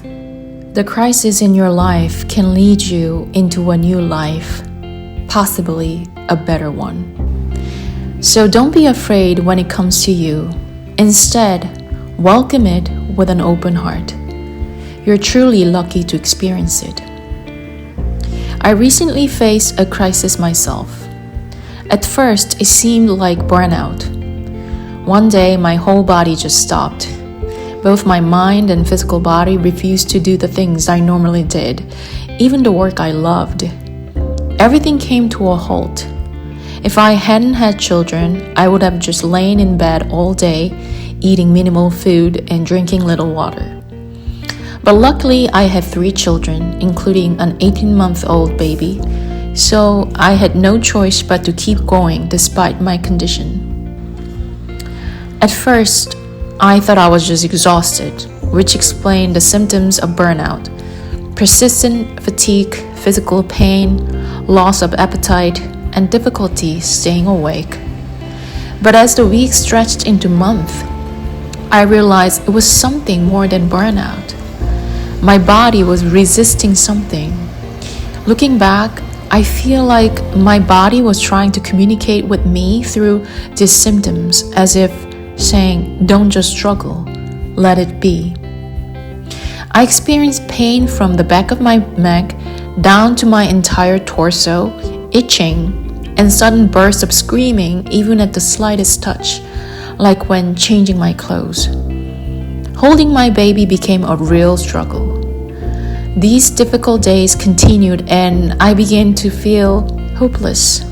The crisis in your life can lead you into a new life, possibly a better one. So don't be afraid when it comes to you. Instead, welcome it with an open heart. You're truly lucky to experience it. I recently faced a crisis myself. At first, it seemed like burnout. One day, my whole body just stopped. Both my mind and physical body refused to do the things I normally did, even the work I loved. Everything came to a halt. If I hadn't had children, I would have just lain in bed all day, eating minimal food and drinking little water. But luckily, I have 3 children, including an 18-month-old baby, so I had no choice but to keep going despite my condition. At first, I thought I was just exhausted, which explained the symptoms of burnout: persistent fatigue, physical pain, loss of appetite, and difficulty staying awake. But as the weeks stretched into months, I realized it was something more than burnout. My body was resisting something. Looking back, I feel like my body was trying to communicate with me through these symptoms, as if saying, "Don't just struggle, let it be." I experienced pain from the back of my neck down to my entire torso, itching, and sudden bursts of screaming even at the slightest touch, like when changing my clothes. Holding my baby became a real struggle. These difficult days continued and I began to feel hopeless.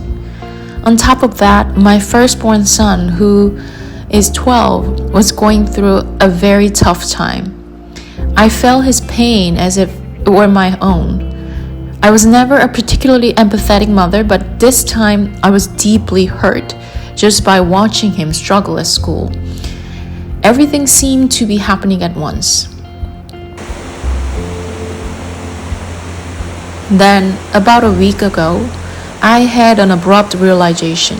On top of that, my firstborn son, who is 12, was going through a very tough time. I felt his pain as if it were my own. I was never a particularly empathetic mother, but this time I was deeply hurt just by watching him struggle at school. Everything seemed to be happening at once. Then, about a week ago, I had an abrupt realization.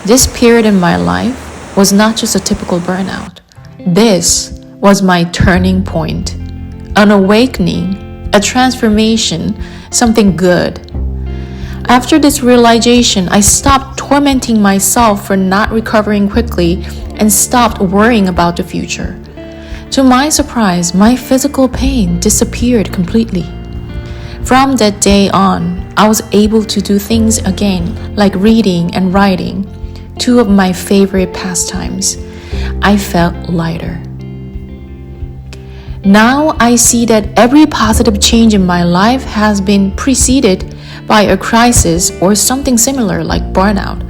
This period in my life was not just a typical burnout. This was my turning point, an awakening, a transformation, something good. After this realization, I stopped tormenting myself for not recovering quickly and stopped worrying about the future. To my surprise, my physical pain disappeared completely. From that day on, I was able to do things again, like reading and writing, 2 of my favorite pastimes. I felt lighter. Now I see that every positive change in my life has been preceded by a crisis or something similar like burnout.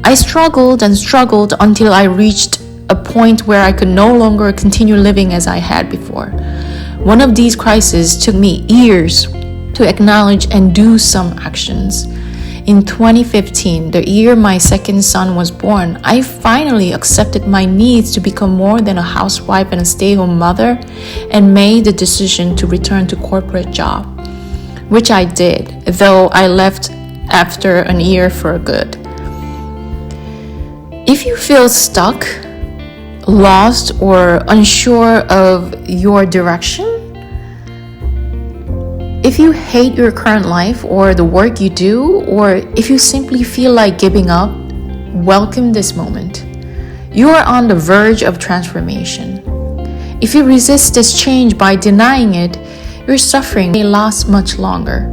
I struggled and struggled until I reached a point where I could no longer continue living as I had before. One of these crises took me years to acknowledge and do some actions. In 2015, the year my second son was born, I finally accepted my needs to become more than a housewife and a stay-home mother and made the decision to return to corporate job, which I did, though I left after a year for good. If you feel stuck, lost, or unsure of your direction, if you hate your current life or the work you do, or if you simply feel like giving up, welcome this moment. You are on the verge of transformation. If you resist this change by denying it, your suffering may last much longer.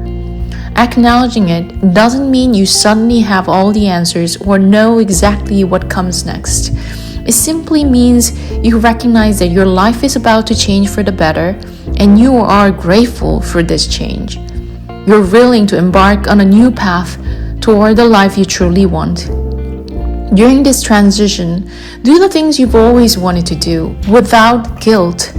Acknowledging it doesn't mean you suddenly have all the answers or know exactly what comes next. It simply means you recognize that your life is about to change for the better, and you are grateful for this change. You're willing to embark on a new path toward the life you truly want. During this transition, do the things you've always wanted to do without guilt.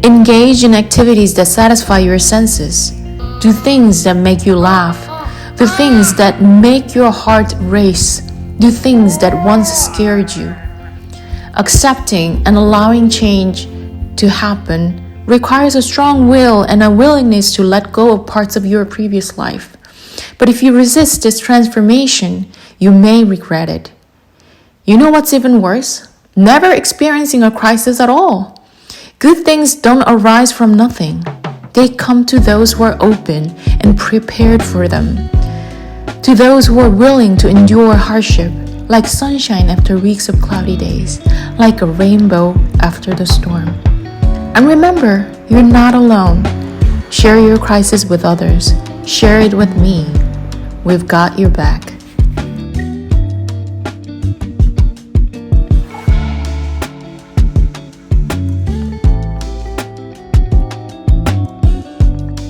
Engage in activities that satisfy your senses. Do things that make you laugh. Do things that make your heart race. Do things that once scared you. Accepting and allowing change to happen requires a strong will and a willingness to let go of parts of your previous life. But if you resist this transformation, you may regret it. You know what's even worse? Never experiencing a crisis at all. Good things don't arise from nothing. They come to those who are open and prepared for them. To those who are willing to endure hardship, like sunshine after weeks of cloudy days, like a rainbow after the storm. And remember, you're not alone. Share your crisis with others. Share it with me. We've got your back.